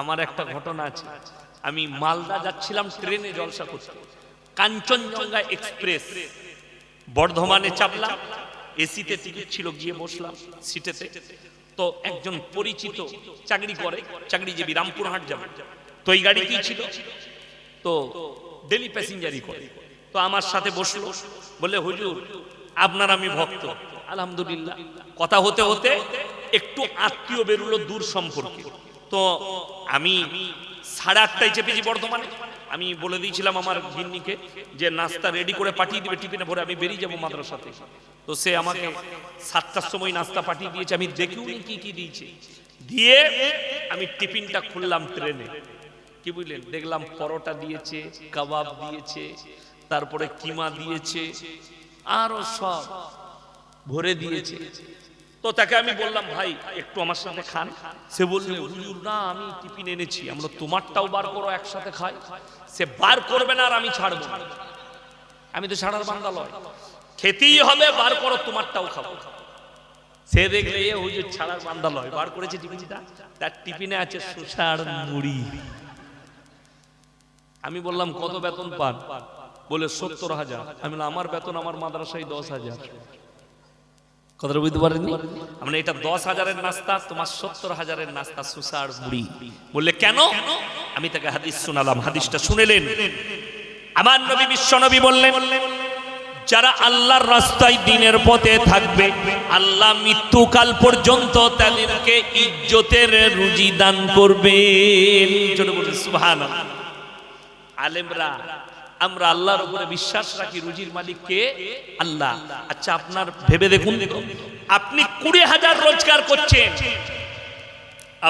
আমার একটা ঘটনা আছে, আমি মালদা যাচ্ছিলাম ট্রেনে জলসা করতে, কাঞ্চনজঙ্ঘা এক্সপ্রেস, বর্ধমানে চাপলাম, এসিতে টিকিট ছিল, গিয়ে বসলাম সিটেতে। তো একজন পরিচিত চাকরি করে, চাকরিজীবী, রামপুরহাট যাবে, তো এই গাড়ি কি ছিল, তো ডেলি প্যাসেঞ্জারই করে। তো আমার সাথে বসলো, বলে হুজুর আপনার আমি ভক্ত। আলহামদুলিল্লাহ। কথা হতে হতে একটু আত্মীয় বেরুলো দূর সম্পর্কে। তো আমি 8:30টায় চেপেছি বর্ধমানে। আমি বলে দিয়েছিলাম আমার গিন্নিকে যে নাস্তা রেডি করে পাঠিয়ে দিবে টিফিনে ভরে, আমি বেরিয়ে যাবো মাদ্রাসাতে। তো সে আমাকে 7টার সময় নাস্তা পাঠিয়ে দিয়েছে, আমি দেখিও নি কি কি দিয়েছে। দিয়ে আমি টিফিনটা খুললাম ট্রেনে, কি বুঝলেন, দেখলাম পরোটা দিয়েছে, কাবাব দিয়েছে, তারপরে কিমা দিয়েছে, আরো সব ভরে দিয়েছে। তো তাকে আমি বললাম ভাই একটু আমার সাথে খান। সে বলল হুজুর না আমি টিফিন এনেছি। আমরা তোমারটাও বার করো একসাথে খাই। সে বার করবে না আর আমি ছাড়বো না, আমি তো ছাড়ার বান্দা লয়, খেতেই হবে, বার করো তোমারটাও খাবো। সে দেখলে এ হুজুর ছাড়ার বান্দা লয়, বার করেছে টিফিনটা, তার টিফিনে আছে শসার মুড়ি। আমি বললাম কত বেতন পান? বলে 70,000। আমি বললাম আমার বেতন আমার মাদ্রাসায় 10,000। কথাটা বুঝতে পারেননি? আমরা এটা 10,000-এর নাস্তা, তোমার 70,000-এর নাস্তা সুসার মুড়ি। বললে কেন? আমি তাকে হাদিস শোনালাম, হাদিসটা শুনেলেন। আমার নবী বিশ্ব নবী বললেন যারা আল্লাহর রাস্তায় দ্বীনের পথে থাকবে, আল্লাহ মৃত্যুকাল পর্যন্ত তাদেরকে ইজ্জতের রুজি দান করবেন। জোরে বলুন সুবহানাল্লাহ। আলেমরা আমরা আল্লাহর উপরে বিশ্বাস রাখি, রুজির মালিক কে? আল্লাহ। আচ্ছা আপনার ভেবে দেখুন, আপনি 20,000 রোজগার করছেন,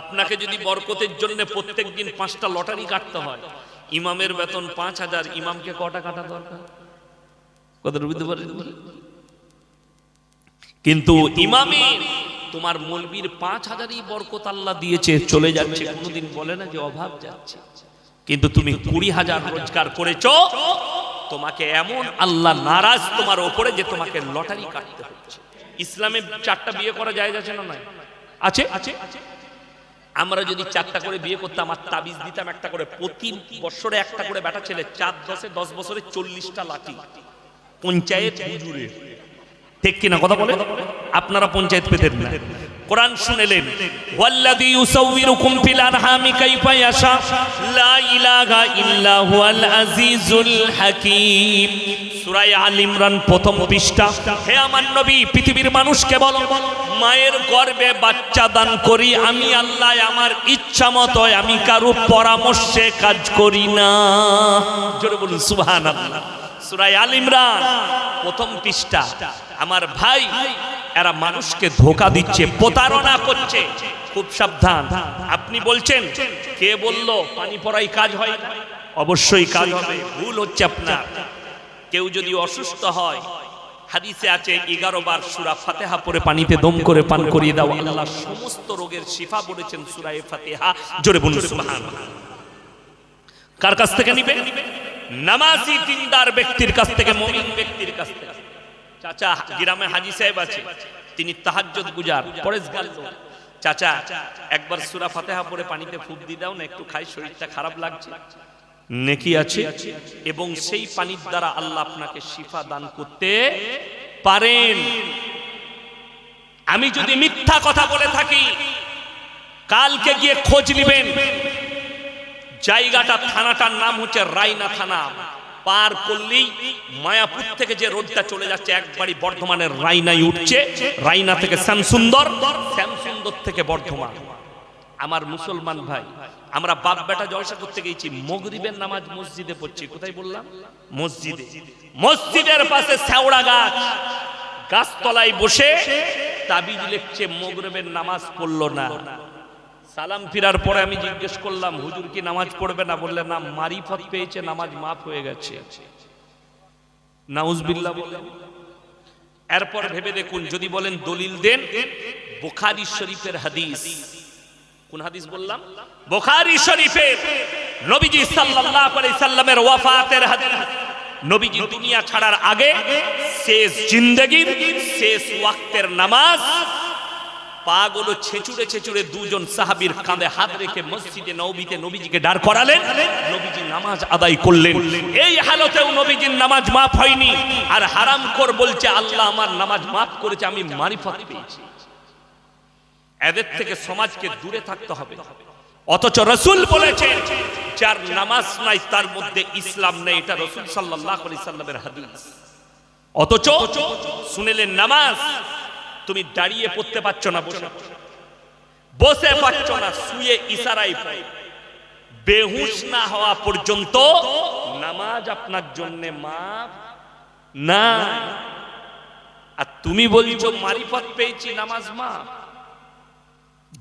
আপনাকে যদি বরকতের জন্য প্রত্যেকদিন 5টা লটারি কাটতে হয়, ইমামের বেতন 5,000, ইমামকে কটা কাটা দরকার? কথা বুঝতে পারেন? কিন্তু ইমামে তোমার মৌলবীর 5,000ই বরকত আল্লাহ দিয়েছে, চলে যাচ্ছে, কোনোদিন বলে না যে অভাব যাচ্ছে। কিন্তু তুমি 20,000 রোজগার করেছো, তোমাকে এমন আল্লাহ নারাজ তোমার উপরে যে তোমাকে লটারি কাটতে হচ্ছে। ইসলামে 4টা বিয়ে করা যায় আছে না নাই? আছে। আমরা যদি 4টা করে বিয়ে করতাম আর তাবিজ দিতাম একটা করে, প্রতি বছরে একটা করে বেটা ছেলে, 10 বছরে 40টা লাঠি, পঞ্চায়েত হুজুরের, ঠিক কিনা কথা বলে? আপনারা পঞ্চায়েত পেতেন না। কোরআন শুনেলেন ওয়াল্লাযী ইউসাউবিরুকুম ফিল আরহামি কাইফা ইয়াশা লা ইলাহা ইল্লা হুয়াল আজিজুল হাকীম। সূরা আল ইমরান প্রথম পৃষ্ঠা। হে আমার নবী পৃথিবীর মানুষকে বলো, মায়ের গর্ভে বাচ্চা দান করি আমি আল্লাহ, আমার ইচ্ছা মতো, আমি কারো পরামর্শে কাজ করি না। জোরে বলুন সুবহানাল্লাহ। সূরা আল ইমরান প্রথম পৃষ্ঠা। আমার ভাই এরা মানুষকে ধোঁকা দিচ্ছে, প্রতারণা করছে, খুব সাবধান। আপনি বলছেন কে বলল পানি পড়াই কাজ হয় না? অবশ্যই কাজ হবে, ভুল হচ্ছে আপনার। কেউ যদি অসুস্থ হয়, হাদিসে আছে 11 বার সূরা ফাতিহা পড়ে পানিতে দম করে পান করিয়ে দাও, আল্লাহ সমস্ত রোগের শিফা বলেছেন সূরা ফাতিহা। জোরে বলুন সুবহানাল্লাহ। কার কাছ থেকে নিবে? নামাজি দিনদার ব্যক্তির কাছ থেকে, মুমিন ব্যক্তির কাছ থেকে। চাচা গ্রামে হাজী সাহেব আছে, তিনি তাহাজ্জুদ গুজার, পরেশগার লোক। চাচা একবার সূরা ফাতিহা পড়ে পানিতে ফুঁক দিয়ে দাও না, একটু খাই, শরীরটা খারাপ লাগছে। নেকি আছে এবং সেই পানির দ্বারা আল্লাহ আপনাকে শিফা দান করতে পারেন। আমি যদি মিথ্যা কথা বলে থাকি, কালকে গিয়ে খোঁজ নেবেন, জায়গাটা, থানাটার নাম হচ্ছে রায়না থানা। পার করলেই মায়াপুর থেকে যে রোডটা চলে যাচ্ছে একবারই বর্ধমানের রায়নায় উঠছে, রায়না থেকে শ্যামসুন্দর, শ্যামসুন্দর থেকে বর্ধমান। আমার মুসলমান ভাই, আমরা বাপ বেটা জলসা করতে গেছি, মাগরিবের নামাজ মসজিদে পড়ছি। কোথায় বললাম? মসজিদে। মসজিদের পাশে শেওড়া গাছ, গাছতলায় বসে তাবিজ লিখছে, মাগরিবের নামাজ পড়লো না। সালাম ফিরার পরে আমি জিজ্ঞেস করলাম হুজুর কি নামাজ পড়বে না? বললে না, মারিফত পেয়েছে, নামাজ মাফ হয়ে গেছে। নাউজুবিল্লাহ বলেন। এরপর ভেবে দেখুন, যদি বলেন দলিল দেন, বুখারী শরীফের হাদিস। কোন হাদিস বললাম? বুখারী শরীফের নবীজি সাল্লাল্লাহু আলাইহি সাল্লামের ওয়াফাতের হাদিস। নবীজি দুনিয়া ছাড়ার আগে শেষ জিন্দেগীর শেষ ওয়াক্তের নামাজ পাগুলো ছেঁচুড়ে ছেঁচুড়ে দুজন সাহাবীর কাঁধে হাত রেখে মসজিদে নববীতে নবীজিকে দাঁড় করালেন, নবীজি নামাজ আদায় করলেন। এই হালতেও নবীজির নামাজ মাফ হয়নি, আর হারামখোর বলছে আল্লাহ আমার নামাজ মাফ করেছে, আমি মারিফত পেয়েছি। এদের থেকে সমাজকে দূরে থাকতে হবে। অথচ রাসূল বলেছেন যার নামাজ নাই তার মধ্যে ইসলাম নেই, এটা রাসূল সাল্লাল্লাহু আলাইহি সাল্লামের হাদিস। অথচ শুনেলেন নামাজ তুমি দাঁড়িয়ে পড়তে পারছো না, বসে পারছো না, শুয়ে ইশারায় পড়ো, বেহুশ না হওয়া পর্যন্ত নামাজ আপনার জন্য মাফ না। আর তুমি বলছো মারিফত পেয়েছি নামাজ মাফ।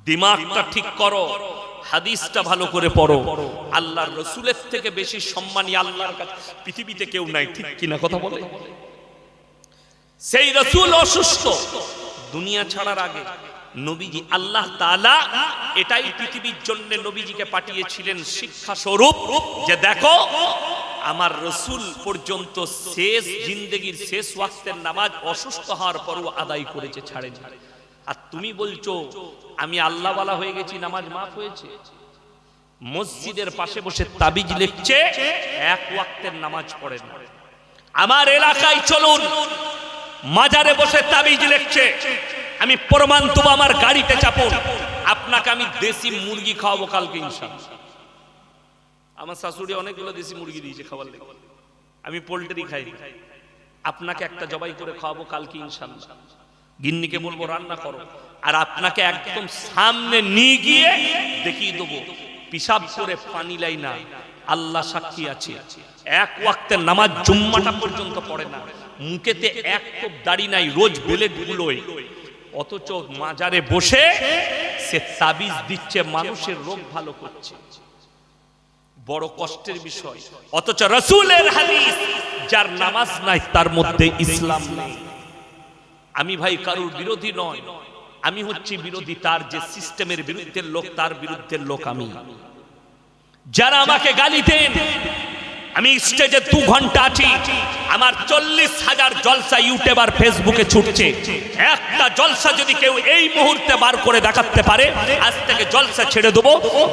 দিমাগটা ঠিক করো, হাদিসটা ভালো করে পড়ো। আল্লাহর রাসূলের থেকে বেশি সম্মানী আল্লাহর কাছে পৃথিবীতে কেউ নাই, ঠিক কিনা কথা বলে? সেই রাসূল অসুস্থ, দুনিয়া ছাড়ার আগে নবীজি আল্লাহ তাআলা এটাই পৃথিবীর জন্য নবীজিকে পাঠিয়েছিলেন শিক্ষা স্বরূপ, যে দেখো আমার রাসূল পর্যন্ত শেষ জিন্দেগীর শেষ ওয়াক্তের নামাজ অসুস্থ হওয়ার পরও আদায় করেছে, ছাড়েনি। আর তুমি বলছো আমি আল্লাহওয়ালা হয়ে গেছি, নামাজ মাফ হয়েছে। মসজিদের পাশে বসে তাবিজ লিখছে, এক ওয়াক্তের নামাজ পড়ে না। আমার এলাকায় চলুন, মাজারে বসে তাবিজ লিখছে, আমি প্রমাণ দেব, আমার গাড়িতে চাপুন, আপনাকে আমি দেশি মুরগি খাওয়াবো কালকে ইনশাআল্লাহ। আমার শাশুড়ি অনেকগুলো দেশি মুরগি দিয়েছে খাবার লেগে, আমি পোল্ট্রি খাই, আপনাকে একটা জবাই করে খাওয়াবো কালকে ইনশাআল্লাহ। গিন্নিকে বলবো রান্না করো, আর আপনাকে একদম সামনে নিয়ে গিয়ে দেখিয়ে দেবো পিশাব করে পানি লাই না, আল্লাহ সাক্ষী আছে, এক ওয়াক্তের নামাজ জুম্মাটা পর্যন্ত পড়ে না, মুখেতে এক কোপ দাড়ি নাই, রোজ বেলে গুলোয়, অথচ মাজারে বসে সে তাবিজ দিচ্ছে, মানুষের রোগ ভালো করছে। বড় কষ্টের বিষয়। অথচ রাসূলের হাদিস, যার নামাজ নাই তার মধ্যে ইসলাম নেই। আমি ভাই কারোর বিরোধী নয়, আমি হচ্ছি বিরোধী তার, যে সিস্টেমের বিরুদ্ধের লোক তার বিরুদ্ধের লোক আমি। যারা আমাকে গালি দেন, আমি স্টেজে 2 ঘন্টা আছি, আমার 40,000 জলসা ইউটিউব আর ফেসবুকে ছুটছে, একটা জলসা যদি কেউ এই মুহূর্তে বার করে দেখাতে পারে, আজ থেকে জলসা ছেড়ে দেবো।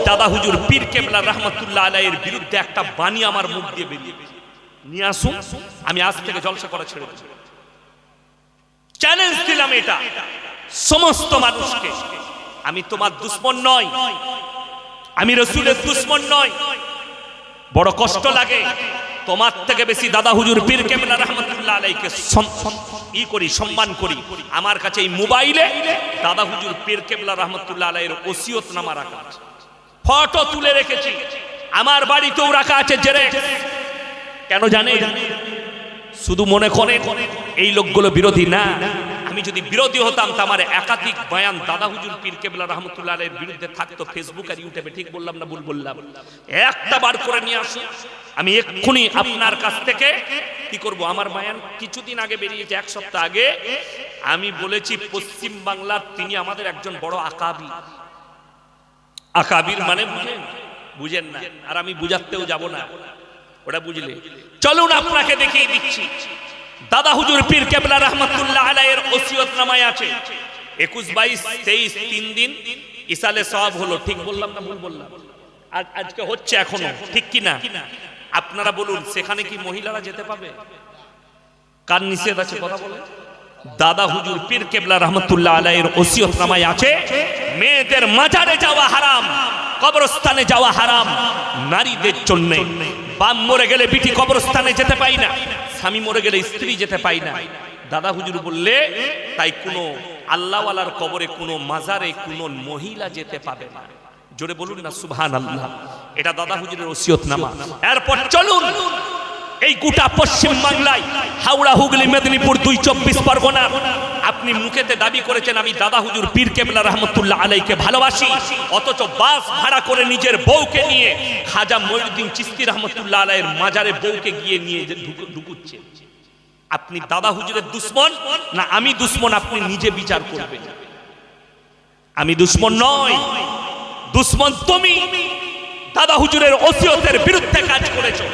দাদা হুজুর পীর কেবলা রহমাতুল্লাহ আলাইহির বিরুদ্ধে একটা বাণী আমার মুখ দিয়ে বেরিয়ে নিয়ে আসুন, আমি আজ থেকে জলসা করা ছেড়ে দেব। চ্যালেঞ্জ দিলাম এটা সমস্ত মানুষকে। আমি তোমার দুশমন নই, আমি রাসূলের দুশমন নই। বড় কষ্ট লাগে, তোমার থেকে বেশি দাদা হুজুর পীর কেবলা রহমাতুল্লাহ আলাইহিকে সম্মান করি। আমার কাছে এই মোবাইলে দাদা হুজুর পীর কেবলা রহমাতুল্লাহ আলাইহির ওসিয়তনামা রাখা আছে, ফটো তুলে রেখেছি, আমার বাড়িতেও রাখা আছে জেরক্স। কেন জানেন? শুধু মনে করে এই লোকগুলো বিরোধী না, আমি যদি বিরোধী হতাম তা আমার একাধিক বয়ান দাদা হুজুর পীর কেবলা রহমাতুল্লাহ আলাইহির বিরুদ্ধে থাকতো ফেসবুক আর ইউটিউবে। ঠিক বললাম না ভুল বললাম? একটা বার করে নিয়ে আসুন, আমি এক্ষুনি আপনার কাছ থেকে কি করব। আমার বয়ান কিছুদিন আগে বেরিয়েছে, 1 সপ্তাহ আগে। আমি বলেছি পশ্চিম বাংলার তিনি আমাদের একজন বড় আকাবি। আকাবির মানে বুঝেন না, আর আমি বুঝাতেও যাব না, ওটা বুঝলে চলুন আপনাকে দেখিয়ে দিচ্ছি। দাদা হুজুর পীর কেবলা রহমাতুল্লাহ আলাইহির ওসিয়তনামায় আছে 21, 22, 23 3 দিন ইসালে সওয়াব হলো। ঠিক বললাম না ভুল বললাম? আজকে হচ্ছে এখনো, ঠিক কি না? আপনারা বলুন সেখানে কি মহিলারা যেতে পাবে? কার নিষেধ আছে কথা বলে? দাদা হুজুর পীর কেবলা রহমাতুল্লাহ আলাইহির ওসিয়তনামায় আছে মেয়েদের মাজারে যাওয়া হারাম, কবরস্থানে যাওয়া হারাম নারীদের জন্য। বাপ মরে গেলে বিটি কবরস্থানে যেতে পাই না, স্বামী মরে গেলে স্ত্রী যেতে পাই না। দাদা হুজুর বললে তাই কোনো আল্লাহওয়ালার কবরে, কোনো মাজারে কোনো মহিলা যেতে পাবে না। জোরে বলুন না সুবহানাল্লাহ। এটা দাদা হুজুরের ওসিয়তনামা। এরপর চলুন এই গোটা পশ্চিম বাংলায়, হাওড়া, হুগলি, মেদিনীপুর, 2 24 পরগনা, আপনি মুখেতে দাবি করেছেন আমি দাদা হুজুর পীর কেবলা রহমাতুল্লাহ আলাইহিকে ভালোবাসি, অথচ বাস ভাড়া করে নিজের বউকে নিয়ে খাজা মঈনুদ্দিন চিশতি রহমাতুল্লাহ আলাইহির মাজারে বউকে গিয়ে নিয়ে ঢুকুচ্ছে। আপনি দাদা হুজুরের দুশমন না আমি দুশমন, আপনি নিজে বিচার করবেন। আমি দুশমন নই, দুশমন তুমি। দাদা হুজুরের ওসিয়তের বিরুদ্ধে কাজ করেছো,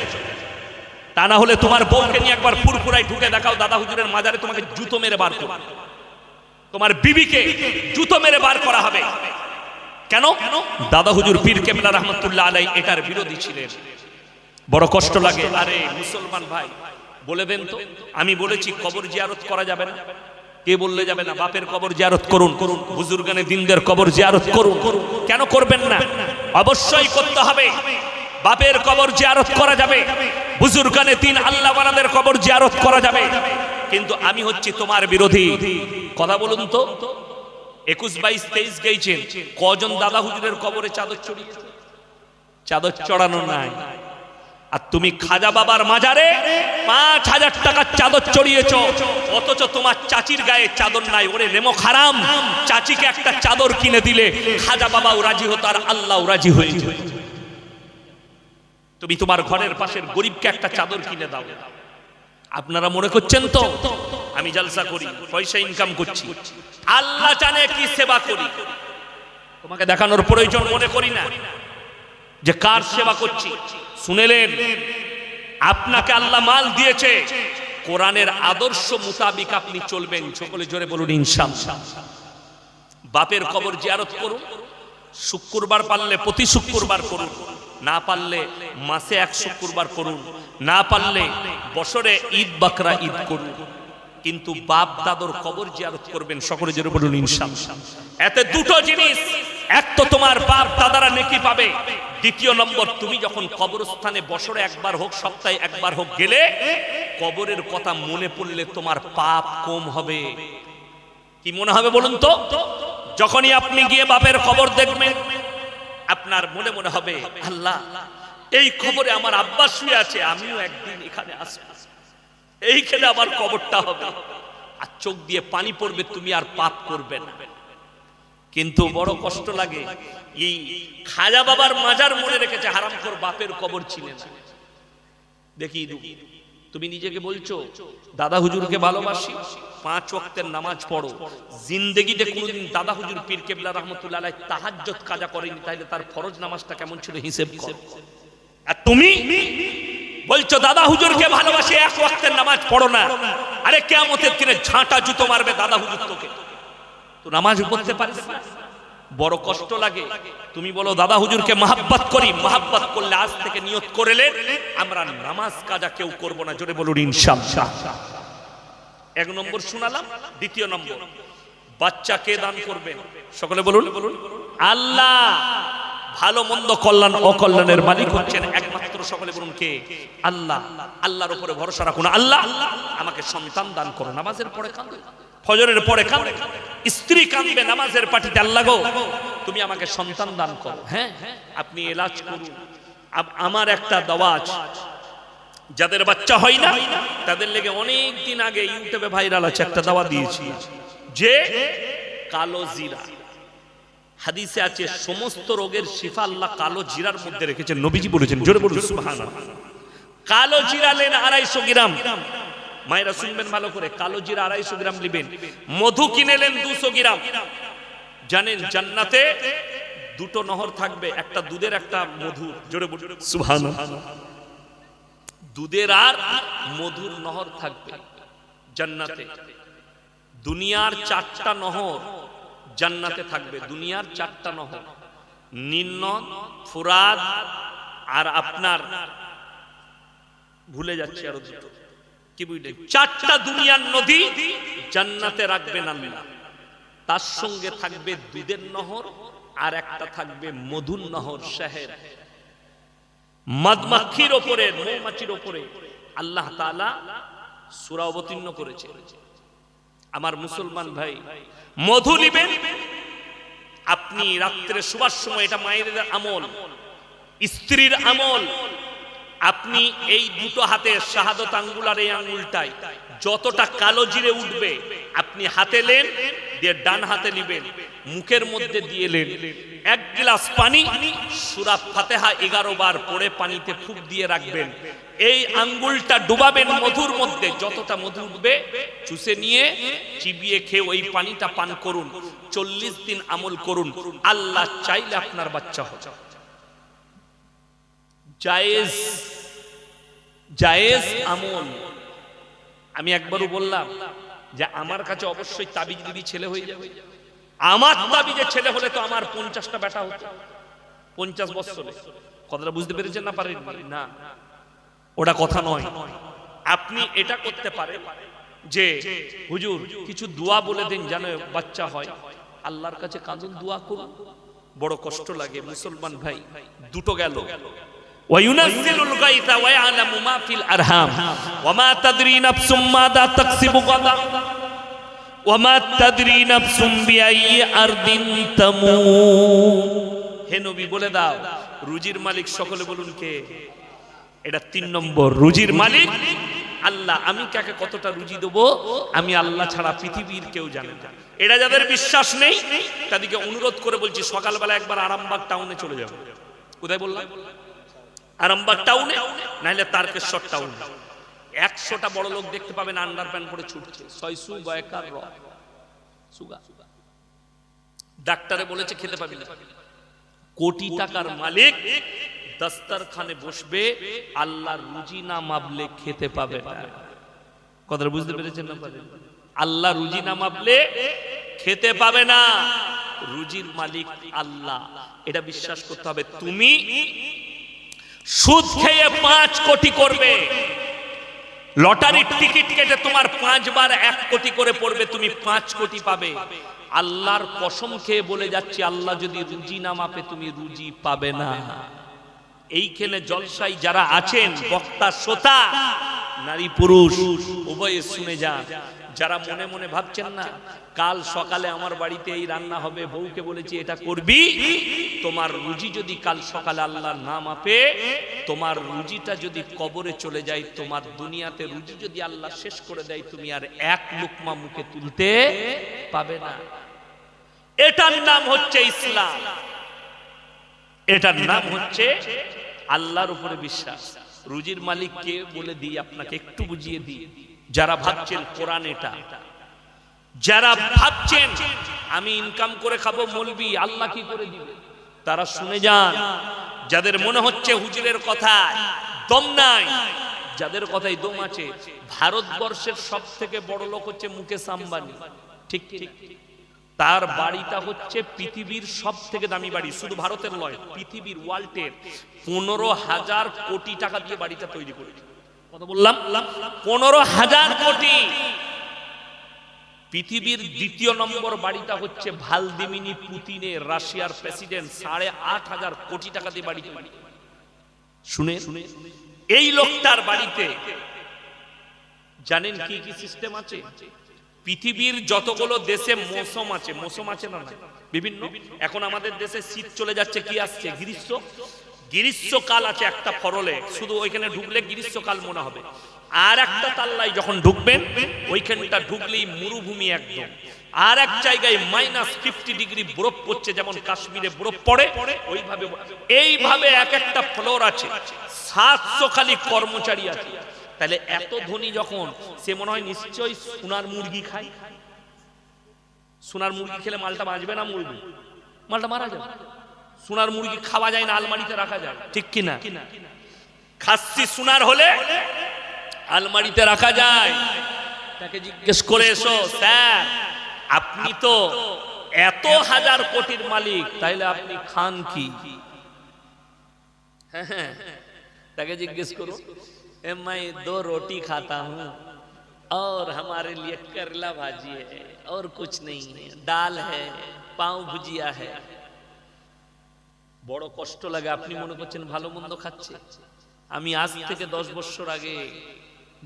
তা না হলে তোমার বউকে নিয়ে একবার পুরপুরায় ঢুকে দেখাও, দাদা হুজুরের মাজারে তোমাকে জুতো মেরে বার করবে। তোমার বিবিকে জুতো মেরে বার করা হবে। কেন? দাদা হুজুর পীর কেবলা রহমতুল্লাহ আলাইহি এটার বিরোধী ছিলেন। বড় কষ্ট লাগে। আরে মুসলমান ভাই বলে দেন তো, আমি বলেছি কবর জিয়ারত করা যাবে না? কে বললে যাবে না? বাপের কবর জিয়ারত করুন, বুজুর্গানে দিনদের কবর জিয়ারত করুন। কেন করবেন না? অবশ্যই করতে হবে। বাপের কবর জিয়ারত করা যাবে, বুজুর্গানে দিন আল্লাহ ওয়ালাদের কবর জিয়ারত করা যাবে, কিন্তু আমি হচ্ছি তোমার বিরোধী। কথা বলুন তো, 21, 22, 23 গেছেন, কজন দাদা হুজুরের কবরে চাদর চড়িয়েছে? চাদর চড়ানো নাই। আর তুমি খাজা বাবার মাজারে 5000 টাকার চাদর চড়িয়েছ, অথচ তোমার চাচির গায়ে চাদর নাই। ওরে নেমো হারাম, চাচিকে একটা চাদর কিনে দিলে খাজা বাবাও রাজি হতো আর আল্লাহও রাজি হয়ে যেত। তুমি তোমার ঘরের পাশের গরিবকে একটা চাদর কিনে দাও। আপনারা মনে করছেন তো আমি জলসা করি, পয়সা ইনকাম করছি? আল্লাহ জানে কি সেবা করি। তোমাকে দেখানোর প্রয়োজন মনে করি না যে কার সেবা করছি। শুনেলেন, আপনাকে আল্লাহ মাল দিয়েছে, কোরআনের আদর্শ মোতাবিক আপনি চলবেন। সকলে জোরে বলুন ইনশাআল্লাহ। বাপের কবর জিয়ারত করুন, শুক্রবার পারলে প্রতি শুক্রবার করুন, না পারলে মাসে 1 শুক্রবার করুন, না পারলে বছরে ঈদ বাকরা ঈদ করুন, কিন্তু বাপ দাদর কবর জিয়ারত করবেন। সকলে জোরে বলুন ইনশাআল্লাহ। এতে দুটো জিনিস, এক তো তোমার বাপ দাদারা নেকি পাবে, দ্বিতীয় নম্বর তুমি যখন কবরস্থানে বছরে একবার হোক, সপ্তাহে একবার হোক গেলে, কবরের কথা মনে পড়লে তোমার পাপ কম হবে। কি মনে হবে বলুন তো? যখনই আপনি গিয়ে বাপের কবর দেখবেন, আপনার মনে মনে হবে, আল্লাহ এই কবরে আমার আব্বা শুয়ে আছে, আমিও একদিন এখানে আসব, এইখানে আমার কবরটা হবে। আর চোখ দিয়ে পানি পড়বে, তুমি আর পাপ করবে না। কিন্তু বড় কষ্ট লাগে, এই খাজা বাবার মাজার মনে রেখেছে, হারামখোর বাপের কবর ছিলেন। দেখি তুমি নিজেকে বলছো দাদা হুজুরকে ভালোবাসি, 5 ওয়াক্তের নামাজ পড়ো, জিন্দেগিতে কোনোদিন দাদা হুজুর পীর কেবলা রহমতুল্লাহ আলাইহি তাহাজ্জুদ কাজা করেনি, তাইলে তার ফরজ নামাজটা কেমন ছিল হিসেব কর। আর তুমি বলছো দাদা হুজুরকে ভালোবাসি, 1 ওয়াক্তের নামাজ পড়ো না। আরে কিয়ামতের দিনে ঝাঁটা জুতো মারবে দাদা হুজুর তোকে, তো নামাজ পড়তে পারিস না। বড় কষ্ট লাগে। তুমি বলো দাদা হুজুরকে মহব্বত করি, মহব্বত করলে আজ থেকে নিয়ত করেলে আমরা নামাজ কাজা কেউ করব না। জোরে বলুন ইনশাআল্লাহ। 1 নম্বর শুনালাম। দ্বিতীয় নম্বর, বাচ্চা কে দান করবেন? সকলে বলুন আল্লাহ। ভালো মন্দ কল্যাণ অকল্যাণের মালিক হচ্ছেন একমাত্র, সকলে বলুন কে? আল্লাহ। আল্লাহর উপরে ভরসা রাখুন। আল্লাহ আমাকে সন্তান দান করো। নামাজের পরে কাঁদো, ফজরের পরে কাঁদে, স্ত্রী কাঁদবে নামাজের পাটিতে, আল্লাহ গো তুমি আমাকে সন্তান দান করো। হ্যাঁ, আপনি এলাজ করুন। আমার একটা দাওয়াজ, যাদের বাচ্চা হয় না তাদের লেগে অনেক দিন আগে ইউটিউবে ভাইরাল আছে, একটা দাওয়া দিয়েছি যে কালো জিরা, হাদিসে আছে সমস্ত রোগের শিফা আল্লাহ কালো জিরার মধ্যে রেখেছেন, নবীজি বলেছেন। জোরে বলুন সুবহানাল্লাহ। কালো জিরা নেন 250 গ্রাম, মায়েরা শুনবেন ভালো করে, কালো জিরা 250 গ্রাম নেবেন। মধু কিনে নেন 200 গ্রাম। জানেন জান্নাতে 2টো নহর থাকবে, একটা দুধের একটা মধুর। জোরে বলুন সুবহানাল্লাহ। দুধের আর মধুর নহর থাকবে জান্নাতে। দুনিয়ার 4টা নহর জান্নাতে থাকবে, দুনিয়ার 4টা নহর, নীল নদ, ফুরাত আর আপনার ভুলে যাচ্ছে আরো দুটো, কি বুঝলেন? 4টা দুনিয়ার নদী জান্নাতে রাখবেন আল্লাহ। তার সঙ্গে থাকবে দুধের নহর আর একটা থাকবে মধুর নহর। শহর মধুমাখির উপরে, মৌমাছির উপরে আল্লাহ তাআলা সূরা অবতীর্ণ করেছে। আমার মুসলমান ভাই, মধু নিবেন আপনি রাত্রে শোবার সময়, এটা মায়ের আমল, স্ত্রীর আমল। আপনি এই দুটো হাতে শাহাদত আঙ্গুল আর এই আঙ্গুলটাই যতটা কালো জিরে উঠবে আপনি হাতে নেন, দিয়ে ডান হাতে নেবেন, মুখের মধ্যে দিয়ে নেন। 1 গ্লাস পানি, সূরা ফাতিহা 11 বার পড়ে পানিতে ফুঁক দিয়ে রাখবেন। এই আঙ্গুলটা ডুবাবেন মধুর মধ্যে, যতটা মধু উঠবে চুষে নিয়ে চিবিয়ে খেয়ে ওই পানিটা পান করুন। 40 দিন আমল করুন, আল্লাহ চাইলে আপনার বাচ্চা হবে। জায়েজ, জায়েজ আমল। আমি একবারও বললাম যে আমার কাছে অবশ্যই তাবিজ দিবি ছেলে হয়ে যাবে। আমার তাবিজে ছেলে হলে তো আমার 50টা বেটা হতো 50 বছরে। কথাটা বুঝতে পেরেছেন না পারেন না? ওটা কথা নয়। আপনি এটা করতে পারেন যে হুজুর কিছু দোয়া বলে দিন যেন বাচ্চা হয়। আল্লাহর কাছে কাঁদুন, দোয়া করুন। বড় কষ্ট লাগে মুসলমান ভাই, দুটো গেল। ওয়ায়ুনাজ্জিলুল গায়থা ওয়া ইয়ালামু মা ফিল আরহাম ওয়া মা তাদরি নাফসুম মাযা তাকসিবু গাদা ওয়া মা তাদরি নাফসুম বিআইয়ি আরদিন তামুত। হে নবী বলে দাও রুজির মালিক সকলে বলুন কে? এটা 3 নম্বর। রুজির মালিক আল্লাহ। আমি কাকে কতটা রুজি দেবো আমি আল্লাহ ছাড়া পৃথিবীর কেউ জানে না। এটা যাদের বিশ্বাস নেই তাদেরকে অনুরোধ করে বলছি সকালবেলা একবার আরামবাগ টাউনে চলে যাবে। কোথায় বললাম? আরামবাগ টাউনে, নাহলে তারকেশ্বর টাউনে। 100টা বড় লোক দেখতে পাবেন আন্ডারপ্যান্ট পরে ছুটছে। সয়সু গয়কার র সুগা। ডাক্তারে বলেছে খেতে পাবি না। কোটি টাকার মালিক দস্তরখানে বসবে, আল্লাহর রুজি না মাপলে খেতে পাবে না। কথাটা বুঝতে পেরেছেন না? আল্লাহ রুজি না মাপলে খেতে পাবে না। রুজির মালিক আল্লাহ, এটা বিশ্বাস করতে হবে। তুমি সুদ খেয়ে 5 কোটি করবে, লটারির টিকিট কেটে তোমার 5 বার 1 কোটি করে পড়বে, তুমি 5 কোটি পাবে। আল্লাহর কসম খেয়ে বলে যাচ্ছি আল্লাহ যদি রুজি না মাপে তুমি রুজি পাবে না। এইখানে জলসাই যারা আছেন বক্তা শ্রোতা নারী পুরুষ উভয়ে শুনে যান। যারা মনে মনে ভাবছেন না কাল সকালে আমার বাড়িতে এই রান্না হবে, বউকে বলেছি এটা করবি, তোমার রুজি যদি কাল সকালে আল্লাহ না মাপে, তোমার রুজিটা যদি কবরে চলে যায়, তোমার দুনিয়াতে রুজি যদি আল্লাহ শেষ করে দেয়, তুমি আর 1 লুকমা মুখে তুলতে পাবে না। এটার নাম হচ্ছে ইসলাম, এটার নাম হচ্ছে আল্লাহর উপরে বিশ্বাস। রুজির মালিক কে বলে দিই আপনাকে, একটু বুঝিয়ে দিই। যারা ভাবছেন কোরআন এটা, যারা ভাবছেন আমি ইনকাম করে খাবো মৌলবি আল্লাহ কি করে দিবে, তারা শুনে যান। যাদের মনে হচ্ছে হুজুরের কথায় দম নাই, যাদের কথায় দম আছে, ভারতবর্ষের সবথেকে বড় লোক হচ্ছে মুকেশ আম্বানি। ঠিক ঠিক, তার বাড়িটা হচ্ছে পৃথিবীর সবথেকে দামি বাড়ি, শুধু ভারতের নয় পৃথিবীর ওয়ার্ল্ডের। 15,000 কোটি টাকা দিয়ে বাড়িটা তৈরি করেছে। কত বললাম? 15,000 কোটি। পৃথিবীর 2য় নম্বর বাড়িটা হচ্ছে ভ্লাদিমির পুতিনের, রাশিয়ার প্রেসিডেন্ট, 8,500 কোটি টাকা দিয়ে বাড়ি। শুনে এই লোকটার বাড়িতে জানেন কি কি সিস্টেম আছে? পৃথিবীর যতগুলো দেশে মৌসুম আছে, মৌসুম আছে না বিভিন্ন, এখন আমাদের দেশে শীত চলে যাচ্ছে, কি আসছে? গ্রীষ্ম। গ্রীষ্মকাল আছে একটা ফরলে, শুধু ওইখানে ঢুকলে গ্রীষ্মকাল মনে হবে। আর একটা তাল্লায় যখন ঢুকবেন ওইখানটা ঢুকলেই মরুভূমি একদম। আর এক জায়গায় -50 ডিগ্রি বরফ পড়ছে, যেমন কাশ্মীরে বরফ পড়ে ওইভাবে। এইভাবে এক একটা ফ্লোর আছে, 700 খালি কর্মচারী আছে। তাহলে এত ধনী যখন, সে মনে হয় নিশ্চয়ই সোনার মুরগি খায়। সোনার মুরগি খেলে মালটা বাঁচবে না, মরবে, মালটা মারা যাবে। সোনার মুরগি খাওয়া যায় না, আলমারিতে রাখা যায়, ঠিক কিনা? খাসি সোনার হলে আলমারিতে রাখা যায়। তাকে জিজ্ঞেস করে এসো, স্যার আপনি তো এত 1000 কোটির মালিক, তাইলে আপনি খান কি? হ্যাঁ, তাকে জিজ্ঞেস করো, मैं 2 रोटी खाता हूँ और हमारे लिए करेला भाजी है और कुछ नहीं है, दाल है, पाव भुजिया है। বড় কষ্ট লাগে। আপনি মনে করছেন ভালো মন্দ খাচ্ছে। আমি আজ থেকে 10 বছর আগে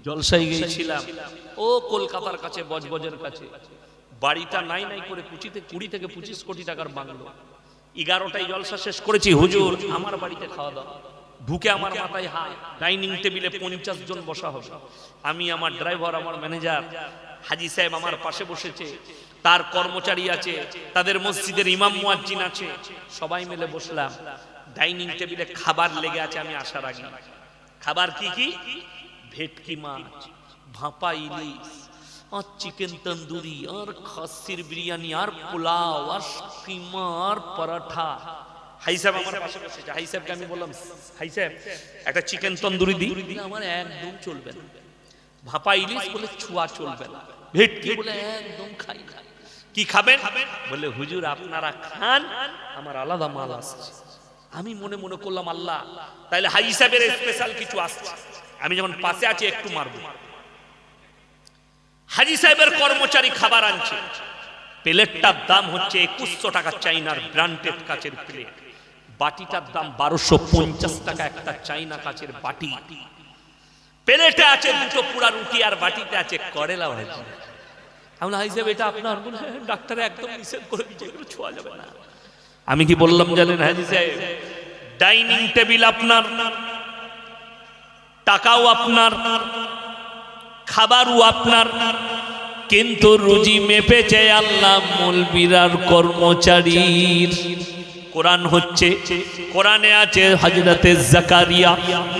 জলসায় গিয়েছিলাম, ও কলকাতার কাছে, বজবজের কাছে। বাড়িটা নাই নাই করে 20 থেকে 25 কোটি টাকার বাংলো। 11টায় জলসা শেষ করেছি, হুজুর আমার বাড়িতে খাওয়া দাওয়া। ঢুকে আমার মাথায় হাত, ডাইনিং টেবিলে 50 জন বসা হবে। আমি, আমার ড্রাইভার, আমার ম্যানেজার, হাজি সাহেব আমার পাশে বসেছে, তার কর্মচারী আছে, তাদের মসজিদের ইমাম মুয়াজ্জিন আছে, সবাই মিলে বসলাম। ডাইনিং টেবিলে খাবার লেগে আছে আমি আসার আগে। খাবার কি কি? ভেটকি মাছ, ভাপা ইলিশ, আর চিকেন তন্দুরি, আর খাসির বিরিয়ানি, আর পোলাও, আর কিমা, আর পরাঠা। হাই সাহেব আমার পাশে বসেছে। হাই সাহেবকে আমি বললাম, হাই সাহেব একটা চিকেন তন্দুরি দিই। আমার একদম চলবে না। ভাপা ইলিশ বলে ছুয়া চলবে না। ভেটকি বলে একদম খাই না। কি খাবেন? বলে হুজুর আপনারা খান, আমার আলাদা মাল আসছে। আমি মনে মনে করলাম আল্লাহ, তাইলে হাজী সাহেবের স্পেশাল কিছু আসছে, আমি যখন পাশে আছি একটু মারবো। হাজী সাহেবের কর্মচারী খাবার আনছে, প্লেটটার দাম হচ্ছে 2100 টাকা, চাইনার ব্র্যান্ডেড কাচের প্লেট। বাটিটার দাম 1250 টাকা, একটা চাইনা কাচের বাটি। প্লেটে আছে দুটো পুরা রুটি আর বাটিতে আছে করেলা ভাজি। আমরা হাজী সাহেব এটা আপনার? বলে ডাক্তার একদম নিষেধ করে দিয়েছে, এগুলো ছোঁয়া যাবে না। আমি কি বললাম জানেন হাজী সাহেব? ডাইনিং টেবিল আপনার, টাকাও আপনার, খাবারও আপনার, কিন্তু রুজি মেপেছে আল্লাহ মৌলবীর আর কর্মচারীর। কোরআন হচ্ছে, কোরআনে আছে হযরতে জাকারিয়া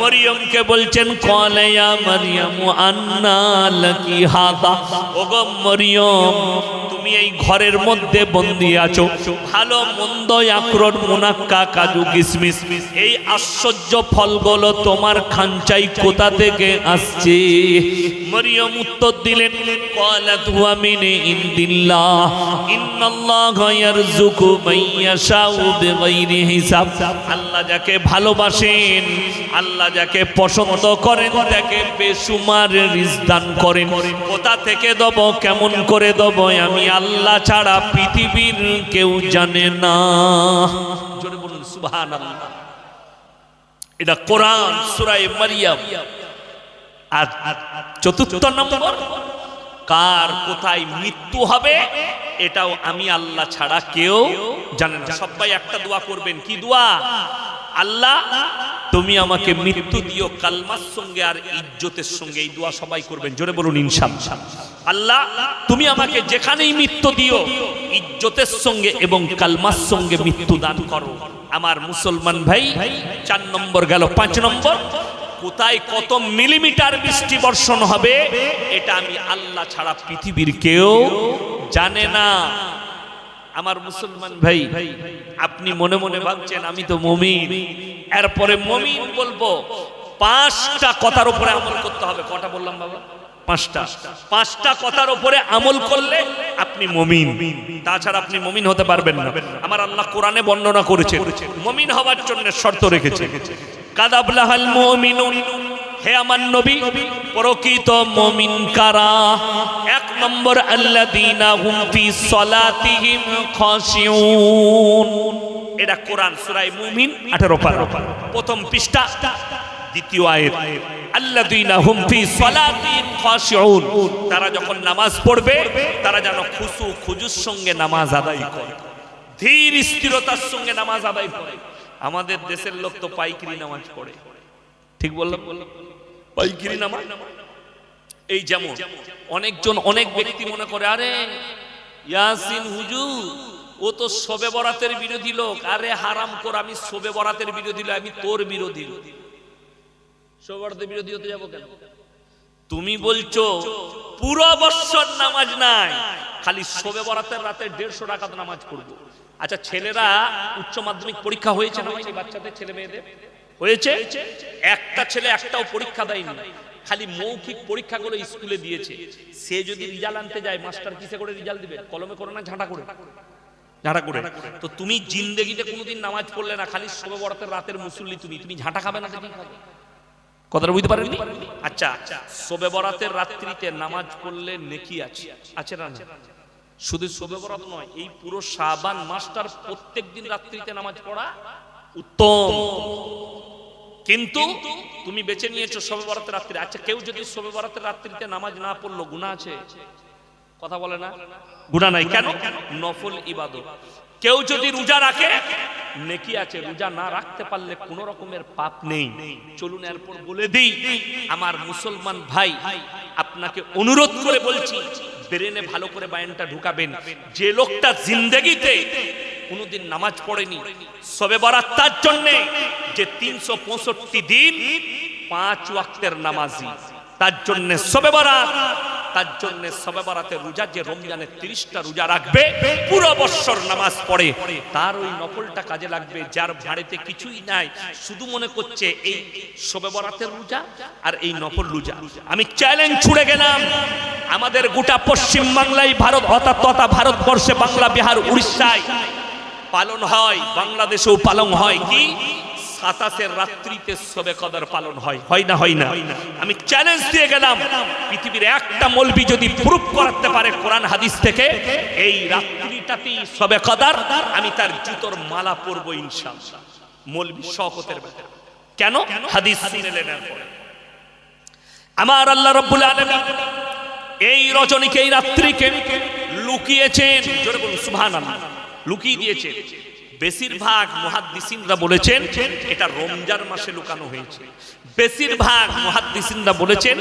মরিয়মকে বলছেন ক্বালা ইয়া মারইয়াম আন্না লাকি হাদা, ওগো মরিয়ম তুমি এই ঘরের মধ্যে বন্দী আছো, ভালো মন্দ আকরর মুনাক্কা কাজু কিশমিশ এই আশ্চর্য ফলগুলো তোমার খানচাই কোথা থেকে আসছে? মরিয়ম উত্তর দিলেন ক্বালাত হুয়া মিন ইনদিল্লাহ ইন্নাল্লাহা ইয়ারযুকু মান ইয়াশাউ বিগাইরি হিসাব। আল্লাহ যাকে ভালোবাসেন, আল্লাহ যাকে পছন্দ করেন তাকে বেসুমার রিজক দান করেন। কোথা থেকে দেব, কেমন করে দেব, আমি আল্লাহ ছাড়া পৃথিবীর কেউ জানে না। জোরে বলুন সুবহানাল্লাহ। এটা কোরআন সূরা মারইয়াম। আর চতুর্থ নম্বর, কার কোথায় মৃত্যু হবে এটাও আমি আল্লাহ ছাড়া কেউ জানে না। সবাই একটা দোয়া করবেন, কি দোয়া? আল্লাহ তুমি আমাকে মৃত্যু দিও কালমার সঙ্গে আর ইজ্জতের সঙ্গে। এই দোয়া সবাই করবেন, জোরে বলুন ইনশাআল্লাহ। আল্লাহ তুমি আমাকে যেখানেই মৃত্যু দিও ইজ্জতের সঙ্গে এবং কালমার সঙ্গে মৃত্যু দান করো। আমার মুসলমান ভাই, 4 নম্বর গেল। 5 নম্বর, কোথায় কত মিলিমিটার বৃষ্টি বর্ষণ হবে এটা আমি আল্লাহ ছাড়া পৃথিবীর কেউ জানে না। আমার মুসলমান ভাই, আপনি মনে মনে ভাবছেন আমি তো মুমিন, এরপরে মুমিন বলবো 5টা কথার উপরে আমল করতে হবে। কটা বললাম বাবা? 5টা কথার উপরে আমল করলে আপনি মুমিন, তাছাড়া আপনি মুমিন হতে পারবেন না। আমার আল্লাহ কোরআনে বর্ণনা করেছেন মুমিন হওয়ার জন্য শর্ত রেখেছে। কাদ আফলাহাল মুমিনুন, হে আমার নবী প্রকৃত মুমিন কারা? 1 নম্বর আল্লাযীনা হুম ফি সলাতিহিম খাশিউন। এটা কোরআন সূরা মুমিন 18 পারা, প্রথম পৃষ্ঠা, দ্বিতীয় আয়াত। আল্লাযীনা হুম ফি সলাতিহিম খাশিউন, তারা যখন নামাজ পড়বে তারা যেন খুশু খুজুর সঙ্গে নামাজ আদায় করে, ধীর স্থিরতার সঙ্গে নামাজ আদায় করে। আমাদের দেশের লোক তো পাইকারি নামাজ পড়ে, ঠিক বললাম? পাইকারি নামাজ। এই যেমন অনেকজন, অনেক ব্যক্তি মনে করে আরে ইয়াসিন হুজুর ও তো শবে বরাতের বিরোধী লোক। আরে হারাম কর, আমি শবে বরাতের বিরোধী লোক, আমি তোর বিরোধী। শবে বরাতের বিরোধী হতে যাবো কেন? তুমি বলছো পুরো বৎসর নামাজ নাই, খালি শবে বরাতের রাতে 150 রাকাত নামাজ পড়বো। আচ্ছা ছেলেরা উচ্চ মাধ্যমিক পরীক্ষা হয়েছে না হয়নি? বাচ্চাদের ছেলে মেয়েদের হয়েছে। একটা ছেলে একটাও পরীক্ষা দেয়নি, খালি মৌখিক পরীক্ষাগুলো স্কুলে দিয়েছে। সে যদি রেজাল্ট আনতে যায় মাস্টার কিসে করে রেজাল্ট দিবে? কলমে করে না ঝাঁটা করে? ঝাঁটা করে। তো তুমি জিন্দেগিতে কোনোদিন নামাজ পড়লে না, খালি শবে বরাতের রাতের মুসল্লি। তুমি ঝাঁটা খাবে না? কথাটা বুঝতে পারেননি? আচ্ছা শবে বরাতের রাত্রিতে নামাজ পড়লে নেকি আছে, আছে না? শুধু শবে বরাত নয়, এই পুরো শাবান মাসটার প্রত্যেকদিন রাত্রিতে নামাজ পড়া উত্তম। কিন্তু তুমি বেছে নিয়েছো শবে বরাতের রাত্রি। আচ্ছা কেউ যদি শবে বরাতের রাত্রিতে নামাজ না পড়লো গুনাহ আছে? কথা বলে না? গুনাহ নাই। কেন? নফল ইবাদত। কেউ যদি রোজা রাখে নেকি আছে, রোজা না রাখতে পারলে কোনো রকমের পাপ নেই। চলুন এরপর বলে দিই, আমার মুসলমান ভাই আপনাকে অনুরোধ করে বলছি, ব্রেনে ভালো করে বায়ানটা ঢুকাবেন। যে লোকটা জিন্দেগিতে কোনোদিন নামাজ পড়েনি, শবে বরাত তার জন্য যে 365 দিন 5 ওয়াক্তের নামাজি, তার জন্য শবে বরাত তার জন্য শবে বরাতের রোজা, যে রমজানের 30টা রোজা রাখবে, পুরো বছর নামাজ পড়ে, তার ওই নফলটা কাজে লাগবে। যার বাড়িতে কিছুই নাই, শুধু মনে করছে এই শবে বরাতের রোজা আর এই নফল রোজা। আমি চ্যালেঞ্জ ছুড়ে গেলাম, আমাদের গোটা পশ্চিম বাংলায়, ভারত তথা ভারতবর্ষে, বাংলা, বিহার, উড়িষ্যায় পালন হয়, বাংলাদেশেও পালন হয়। কি 27 রাত্রিতে শবে কদর পালন হয়, হয় না? হয় না? আমি চ্যালেঞ্জ দিয়ে গেলাম, পৃথিবীর একটা মৌলবি যদি প্রুফ করাতে পারে কোরআন হাদিস থেকে এই রাত্রিটাতেই শবে কদর, আমি তার জুতোর মালা পরবো ইনশাআল্লাহ। মৌলবি শওকতের ব্যাপারে কেন? হাদিস শুনলেন পরে। আমার আল্লাহ রাব্বুল আলামিন এই রজনীকে, এই রাত্রিকে লুকিয়েছেন, জোরে বলুন সুবহানাল্লাহ, লুকিয়ে দিয়েছেন। বেশিরভাগ মুহাদ্দিসিনরা বলেছেন এটা রমজান মাসে লুকানো হয়েছে। বেশিরভাগ মুহাদ্দিসিনরা বলেছেন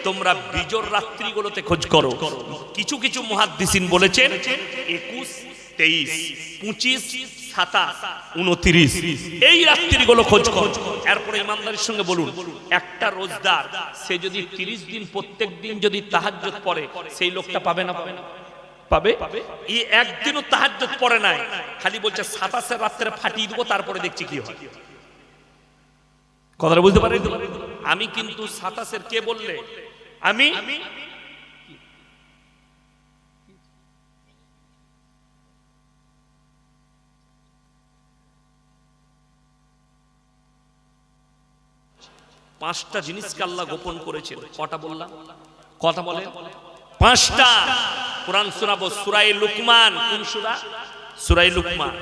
তোমরা বিজোর রাত্রিগুলোতে খোঁজ করো। কিছু কিছু মুহাদ্দিসিন বলেছেন 21, 23, 25, 27, 29 এই রাত্রিগুলো খোঁজ করো। এরপরে ইমানদারির সঙ্গে বলুন, একটা রোজদার সে যদি 30 দিন প্রত্যেক দিন যদি তাহাজ্জুদ পড়ে, সেই লোকটা পাবে না? পাবে না? পাবে। এই একদিনও তাহাজ্জুদ পড়ে নাই, খালি বলছে 27 রাত্রে ফাটিয়ে দেবো, তারপরে দেখছি কি হয়। কথাটা বুঝতে পারেন? আমি কিন্তু 27 কে বললে আমি পাঁচটা জিনিসকে আল্লাহ গোপন করেছেন। কটা বললাম? কথা বলে 5টা। কোরআন শোনাবো, সূরা লুকমান। কোন সূরা? সূরা লুকমান।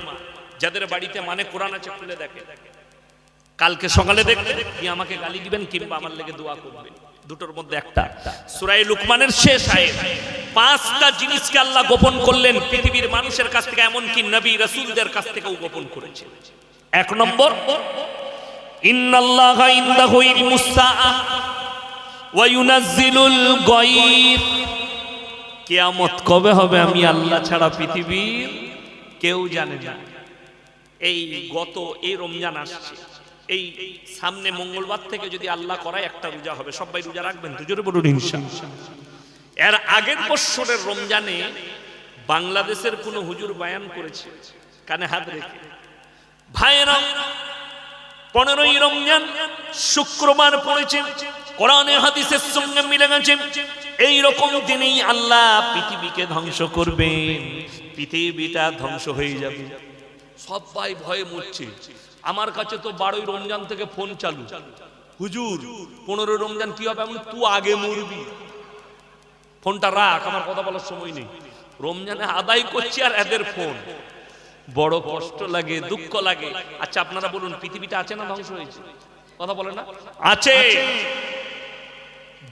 যাদের বাড়িতে মানে কোরআন আছে খুলে দেখে, কালকে সকালে দেখবেন, কি আমাকে গালি দিবেন কিংবা আমার লেগে দোয়া করবেন, দুটোর মধ্যে একটা। সূরা লুকমানের শেষ আয়াত। 5টা জিনিসকে আল্লাহ গোপন করলেন পৃথিবীর মানুষের কাছ থেকে, এমনকি নবী রাসূলদের কাছ থেকেও গোপন করেছেন। 1 নম্বর, ইন্নাল্লাহা ইনদাহু ইলমুস সাআহ ওয়া ইউনাজ্জিলুল গায়ব। কিয়ামত কবে হবে আমি আল্লাহ ছাড়া পৃথিবীর কেউ জানে না। এই গত এই রমজান আসছে, এই সামনে মঙ্গলবার থেকে যদি আল্লাহ করায় একটা রোজা হবে, সবাই রোজা রাখবেন তো? জোরে বলুন ইনশাআল্লাহ। এর আগের বছরের রমজানে বাংলাদেশের কোন হুজুর বয়ান করেছে, কানে হাত রেখে, ভাইরা 15ই রমজান শুক্রবার পড়েছে, কোরআনে হাদিসের সঙ্গে মিলে গেছে। এই রকম দিনেই আল্লাহ পৃথিবীকে ধ্বংস করবেন, পৃথিবীটা ধ্বংস হয়ে যাবে। সবাই ভয়ে মরছে। আমার কাছে তো 12ই রমজান থেকে ফোন চালু, হুজুর 15 রমজান কি হবে? আমি তুই আগে মরবি, ফোনটা রাখ, আমার কথা বলার সময় নেই। রমজানে আদায় করছি আর এদের ফোন। বড় কষ্ট লাগে, দুঃখ লাগে। আচ্ছা আপনারা বলুন, পৃথিবীটা আছে না ধ্বংস হয়েছে? কথা বলে না? আছে।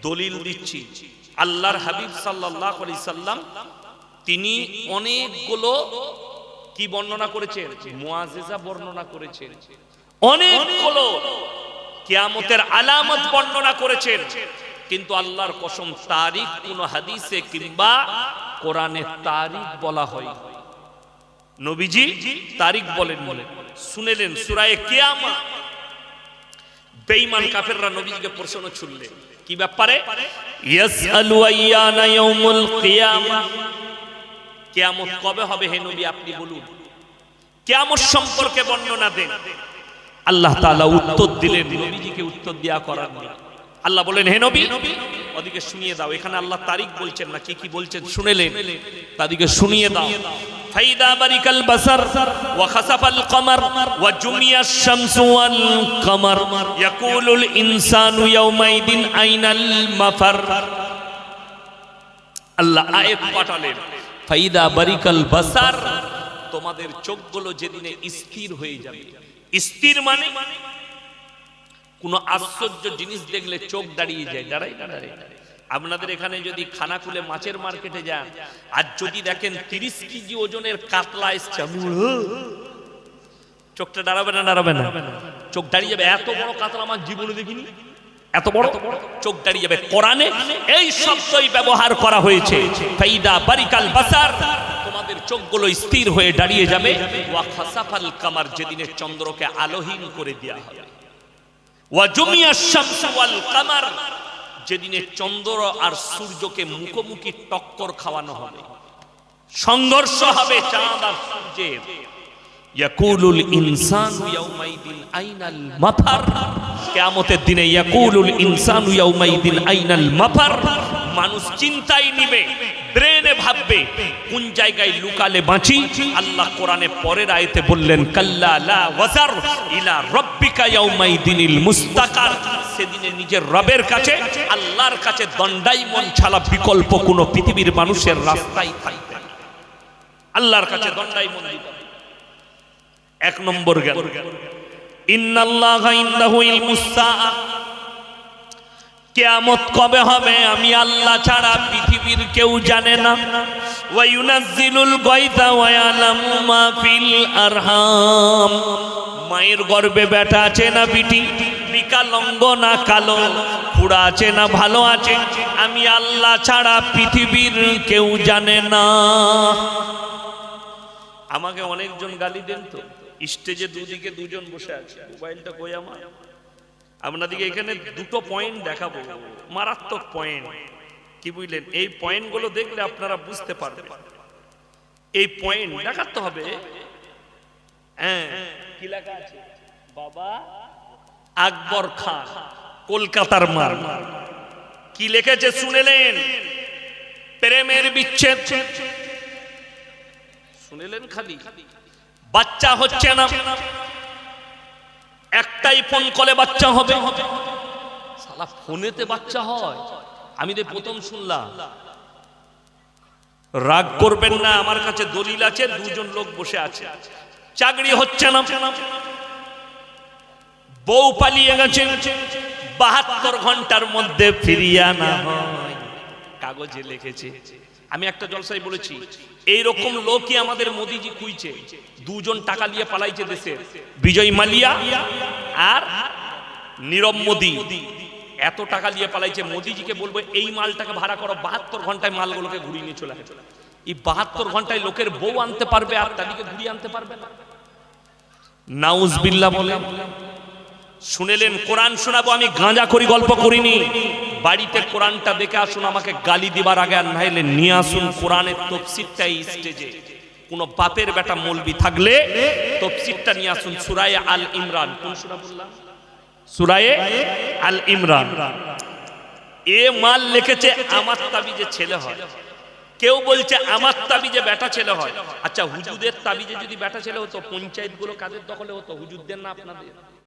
দলিল দিচ্ছি, আল্লাহর হাবিব সাল্লাল্লাহু আলাইহি সাল্লাম তিনি অনেকগুলো কি বর্ণনা করেছেন? মুআজিজা বর্ণনা করেছেন, অনেকগুলো কিয়ামতের আলামত বর্ণনা করেছেন। কিন্তু আল্লাহর কসম, তারিখ কোন হাদিসে কিংবা কোরআনে তারিখ বলা হয়। নবীজি তারিখ বলেন, শুনেলেন সূরা কিয়ামত। বেঈমান কাফেররা নবীজিকে প্রশ্ন ছুড়লেন, কি ব্যাপারে? ইয়াসআলু আইয়ানা ইয়াউমুল কিয়ামা, কিয়ামত কবে হবে হে নবী আপনি বলুন, কিয়ামত সম্পর্কে বর্ণনা দেন। আল্লাহ তাআলা উত্তর দিলেন, নবীজিকে উত্তর দেয়া করার নেই। আল্লাহ বলেন, হে নবী ওদিকে শুনিয়ে দাও। এখানে আল্লাহ তারিখ বলছেন না, কি কি বলছেন শুনেলেন, তাদিকে শুনিয়ে দাও। ফাইদা বারিকাল বাসার ওয়া খাসাফাল কমার ওয়া জুমিয়াশ শামসু ওয়াল কমার ইয়াকুলুল ইনসানু ইয়াউমাইদিন আইনাল মাফার। আল্লাহ আয়াত পাঠালেন, ফাইদা বারিকাল বাসার, তোমাদের চোখগুলো যেদিনে স্থির হয়ে যাবে। স্থির মানে কোন আশ্চর্য জিনিস দেখলে চোখ দাঁড়িয়ে যায়, দাঁড়ায় না? দাঁড়ায়। আপনাদের এখানে যদি খানাকুলে মাছের মার্কেটে যান আর যদি দেখেন 30 কেজি ওজনের কাতলা এসছে, চোখটা দাঁড়াবে না? দাঁড়াবে না? চোখ দাঁড়িয়ে যাবে। এত বড় কাতলা মাছ জীবনে দেখিনি, এত বড়, চোখ দাঁড়িয়ে যাবে। কোরআনে এই শব্দই ব্যবহার করা হয়েছে, ফাইদা বারিকাল বাসার, তোমাদের চোখগুলো স্থির হয়ে দাঁড়িয়ে যাবে। ওয়া খাসাফাল কামার, যেদিনে চন্দ্রকে আলোহীন করে দেয়া হবে। ওয়া জুমিয়াশ শামসু ওয়াল কামার, যেদিনে চন্দ্র আর সূর্যকে মুখোমুখি টক্কর খাওয়ানো হবে, সংঘর্ষ হবে চাঁদ আর সূর্যের। ইয়াকুলুল ইনসানু ইয়াউমাইদিন আইনাল মাফার, কিয়ামতের দিনে ইয়াকুলুল ইনসানু ইয়াউমাইদিন আইনাল মাফার, মানুষ চিন্তায় নিবে, ব্রেনে ভাববে কোন জায়গায় লুকালে বাঁচি। আল্লাহ কোরআনে পরের আয়াতে বললেন কাল্লা লা ওয়াজার ইলা রাব্বিকা ইয়াউমাইদিনিল মুস্তাকার, সেদিনে নিজের রবের কাছে, আল্লাহর কাছে দণ্ডায়মন ছাড়া বিকল্প কোনো পৃথিবীর মানুষের রাস্তাই থাকবে না। আল্লাহর কাছে দণ্ডায়মন দিতে। এক নম্বর গেল ইন্নাল্লাহা ইনদাহু ইলমুস সাআ, কিয়ামত কবে হবে আমি আল্লাহ ছাড়া পৃথিবীর কেউ জানে না। ওয়া ইউনাজ্জিলুল গায়থা ওয়া ইয়ালামু মা ফিল আরহাম, মায়ের গর্ভে বেটা আছে না বিটি, বিকলাঙ্গ না কালো, খুড়া আছে না ভালো আছে, আমি আল্লাহ ছাড়া পৃথিবীর কেউ জানে না। আমাকে অনেকজন গালি দেন তো, স্টেজে দুদিকে দুজন বসে আছে, মোবাইলটা কই আমার? আপনাদেরকে এখানে দুটো পয়েন্ট দেখাবো, মারাত্মক পয়েন্ট। কি বুঝলেন? এই পয়েন্টগুলো দেখলে আপনারা বুঝতে পারবেন। এই পয়েন্ট দেখাতে হবে। হ্যাঁ, কি লেখা আছে? বাবা আকবর খান, কলকাতার মার। কি লিখেছে শুনেলেন? প্রেমের বিচ্ছেদ শুনেলেন? খালি বাচ্চা হচ্ছে না, একটাই ফোন কলে বাচ্চা হবে। শালা ফোনেতে বাচ্চা হয়? আমি তো প্রথম শুনলাম। রাগ করবেন না, আমার কাছে দলিল আছে, দুজন লোক বসে আছে। চাকরি হচ্ছে না, বউ পালিয়ে গেছে, 72 ঘন্টার মধ্যে ফিরিয়ে আনা হয়, কাগজে লিখেছে। আমি একটা জলসায় বলেছি, এইরকম লোকই আমাদের মোদিজি খুঁজছে। দুজন টাকা নিয়ে পালাইছে দেশে, বিজয় মালিয়া আর নীরব মোদি। এত টাকা নিয়ে পালাইছে। মোদিজিকে বলবো এই মালটাকে ভাড়া করো, 72 ঘন্টায় মালগুলোকে ঘুরিয়ে নিয়ে চলে আসে। এই 72 ঘন্টায় লোকের বউ আনতে পারবে আর তাদেরকে ঘুরিয়ে আনতে পারবে না? নাউজুবিল্লাহ বলে। শুনেলেন? কোরআন শোনাবো আমি, গাঁজা করি গল্প করিনি। বাড়িতে কোরআনটা দেখে আসুন, আমাকে গালি দিবার আগে আর নাইলে নিয়ে আসুন কোরআনের তাফসীরটা এই স্টেজে। কোন বাপের বেটা মৌলবি থাকলে তাফসীরটা নিয়ে আসুন। সূরা আল ইমরান। কোন সূরা বললাম? সূরা আল ইমরান। এ মাল লিখেছে আমার তাবিজে ছেলে হয়, কেউ বলছে আমার তাবিজে বেটা ছেলে হয়। আচ্ছা, হুজুরদের তাবিজে যদি বেটা ছেলে হতো, পঞ্চায়েত গুলো কাদের দখলে হতো? হুজুরদের না আপনাদের?